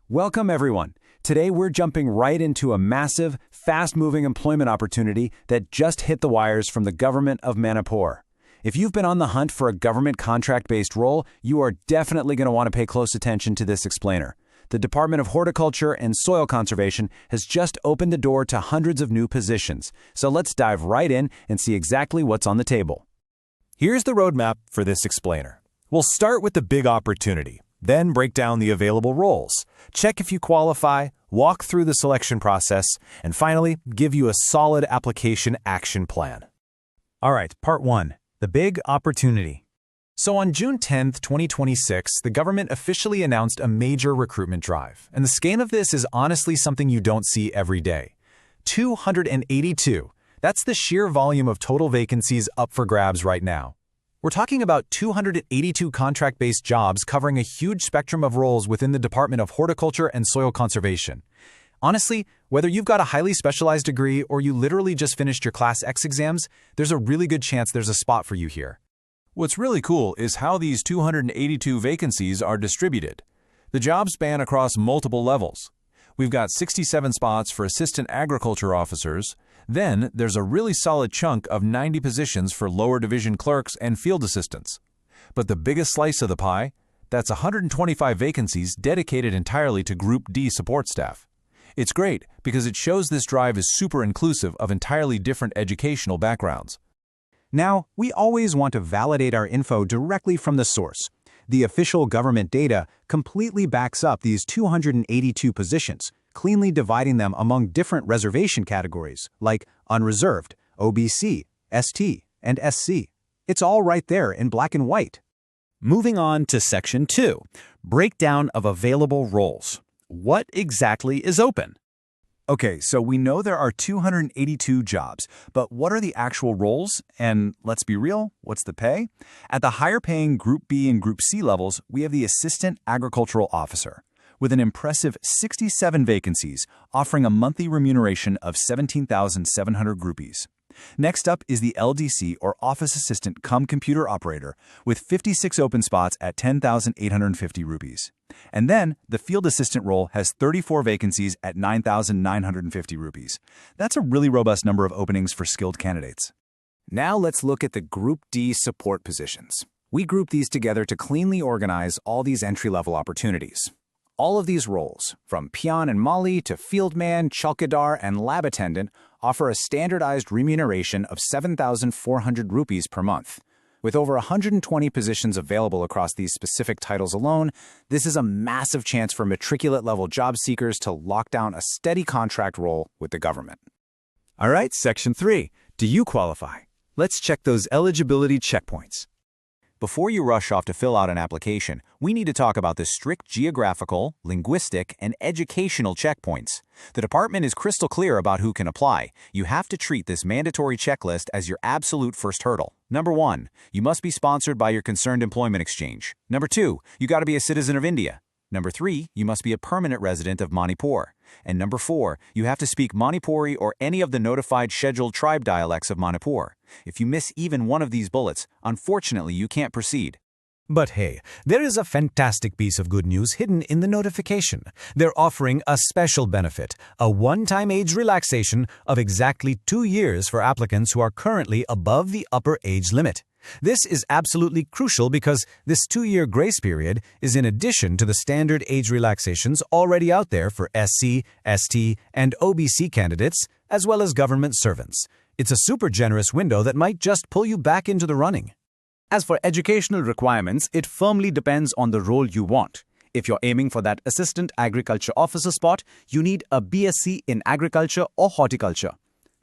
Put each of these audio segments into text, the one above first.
Welcome, everyone. Today, we're jumping right into a massive, fast-moving employment opportunity that just hit the wires from the government of Manipur. If you've been on the hunt for a government contract-based role, you are definitely going to want to pay close attention to this explainer. The Department of Horticulture and Soil Conservation has just opened the door to hundreds of new positions. So let's dive right in and see exactly what's on the table. Here's the roadmap for this explainer. We'll start with the big opportunity, then break down the available roles, check if you qualify, walk through the selection process, and finally, give you a solid application action plan. All right, part 1, the big opportunity. So on June 10th, 2026, the government officially announced a major recruitment drive. And the scale of this is honestly something you don't see every day. 282. That's the sheer volume of total vacancies up for grabs right now. We're talking about 282 contract-based jobs covering a huge spectrum of roles within the Department of Horticulture and Soil Conservation. Honestly, whether you've got a highly specialized degree or you literally just finished your Class X exams, there's a really good chance there's a spot for you here. What's really cool is how these 282 vacancies are distributed. The jobs span across multiple levels. We've got 67 spots for assistant agriculture officers. Then there's a really solid chunk of 90 positions for lower division clerks and field assistants. But the biggest slice of the pie, that's 125 vacancies dedicated entirely to Group D support staff. It's great because it shows this drive is super inclusive of entirely different educational backgrounds. Now, we always want to validate our info directly from the source. The official government data completely backs up these 282 positions, cleanly dividing them among different reservation categories like unreserved, OBC, ST, and SC. It's all right there in black and white. Moving on to Section 2, breakdown of available roles. What exactly is open? Okay, so we know there are 282 jobs, but what are the actual roles? And let's be real, what's the pay? At the higher-paying Group B and Group C levels, we have the Assistant Agricultural Officer, with an impressive 67 vacancies, offering a monthly remuneration of 17,700 rupees. Next up is the LDC, or Office Assistant cum Computer Operator, with 56 open spots at 10,850 rupees. And then, the Field Assistant role has 34 vacancies at 9,950 rupees. That's a really robust number of openings for skilled candidates. Now let's look at the Group D support positions. We group these together to cleanly organize all these entry-level opportunities. All of these roles, from peon and mali to fieldman, chowkidar, and lab attendant, offer a standardized remuneration of 7,400 rupees per month. With over 120 positions available across these specific titles alone, this is a massive chance for matriculate-level job seekers to lock down a steady contract role with the government. All right, Section 3, do you qualify? Let's check those eligibility checkpoints. Before you rush off to fill out an application, we need to talk about the strict geographical, linguistic, and educational checkpoints. The department is crystal clear about who can apply. You have to treat this mandatory checklist as your absolute first hurdle. Number 1, you must be sponsored by your concerned employment exchange. Number 2, you got to be a citizen of India. Number 3, you must be a permanent resident of Manipur. And number 4, you have to speak Manipuri or any of the notified scheduled tribe dialects of Manipur. If you miss even one of these bullets, unfortunately you can't proceed. But hey, there is a fantastic piece of good news hidden in the notification. They're offering a special benefit, a one-time age relaxation of exactly 2 years for applicants who are currently above the upper age limit. This is absolutely crucial because this 2-year grace period is in addition to the standard age relaxations already out there for SC, ST, and OBC candidates, as well as government servants. It's a super generous window that might just pull you back into the running. As for educational requirements, it firmly depends on the role you want. If you're aiming for that Assistant Agriculture Officer spot, you need a BSc in Agriculture or Horticulture.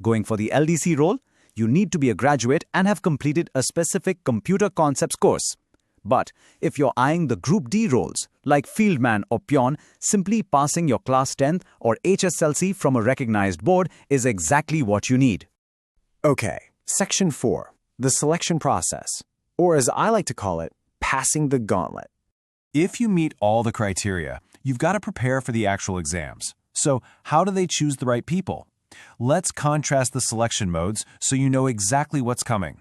Going for the LDC role, you need to be a graduate and have completed a specific computer concepts course. But if you're eyeing the Group D roles, like fieldman or peon, simply passing your Class 10th or HSLC from a recognized board is exactly what you need. Okay, Section 4, the selection process, or as I like to call it, passing the gauntlet. If you meet all the criteria, you've got to prepare for the actual exams. So how do they choose the right people? Let's contrast the selection modes so you know exactly what's coming.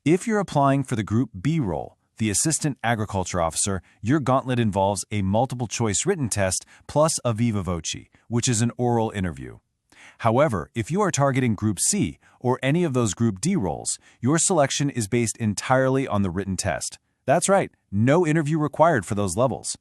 If you're applying for the Group B role, the Assistant Agriculture Officer, your gauntlet involves a multiple-choice written test plus a viva voce, which is an oral interview. However, if you are targeting Group C or any of those Group D roles, your selection is based entirely on the written test. That's right, no interview required for those levels.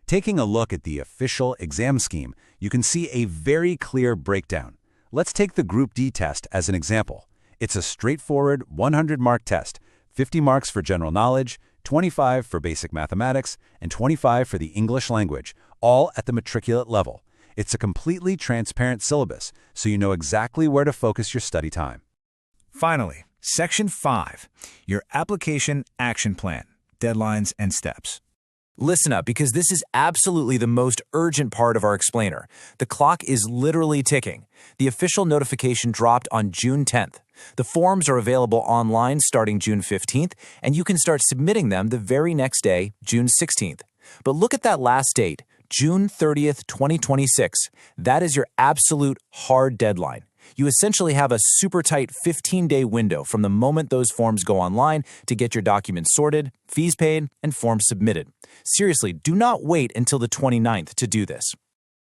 Taking a look at the official exam scheme, you can see a very clear breakdown. Let's take the Group D test as an example. It's a straightforward 100-mark test, 50 marks for general knowledge, 25 for basic mathematics, and 25 for the English language, all at the matriculate level. It's a completely transparent syllabus, so you know exactly where to focus your study time. Finally, Section 5, your application action plan, deadlines and steps. Listen up, because this is absolutely the most urgent part of our explainer. The clock is literally ticking. The official notification dropped on June 10th. The forms are available online starting June 15th, and you can start submitting them the very next day, June 16th. But look at that last date, June 30th, 2026. That is your absolute hard deadline. You essentially have a super tight 15-day window from the moment those forms go online to get your documents sorted, fees paid, and forms submitted. Seriously, do not wait until the 29th to do this.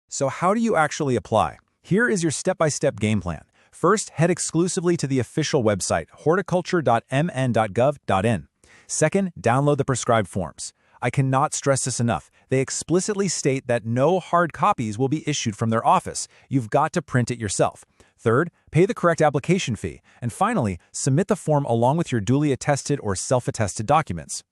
So how do you actually apply? Here is your step-by-step game plan. First, head exclusively to the official website, horticulture.mn.gov.in. Second, download the prescribed forms. I cannot stress this enough. They explicitly state that no hard copies will be issued from their office. You've got to print it yourself. Third, pay the correct application fee. And finally, submit the form along with your duly attested or self-attested documents.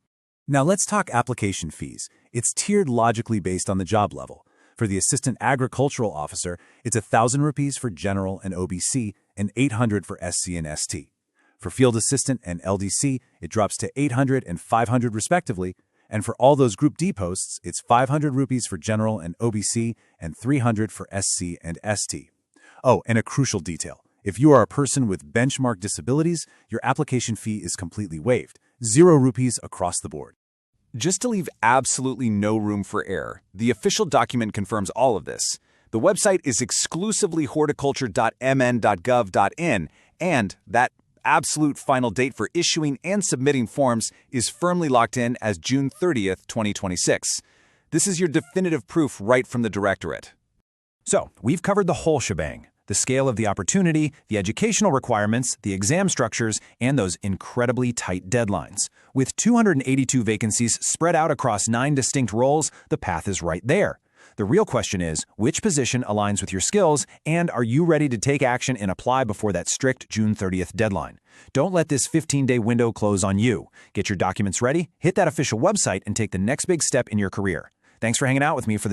Now let's talk application fees. It's tiered logically based on the job level. For the Assistant Agricultural Officer, it's 1,000 rupees for General and OBC and 800 for SC and ST. For Field Assistant and LDC, it drops to 800 and 500 respectively. And for all those Group D posts, it's 500 rupees for General and OBC and 300 for SC and ST. Oh, and a crucial detail. If you are a person with benchmark disabilities, your application fee is completely waived. 0 rupees across the board. Just to leave absolutely no room for error, the official document confirms all of this. The website is exclusively horticulture.mn.gov.in, and that absolute final date for issuing and submitting forms is firmly locked in as June 30th, 2026. This is your definitive proof right from the directorate. So, we've covered the whole shebang. The scale of the opportunity, the educational requirements, the exam structures, and those incredibly tight deadlines. With 282 vacancies spread out across 9 distinct roles, the path is right there. The real question is, which position aligns with your skills, and are you ready to take action and apply before that strict June 30th deadline? Don't let this 15-day window close on you. Get your documents ready, hit that official website, and take the next big step in your career. Thanks for hanging out with me for this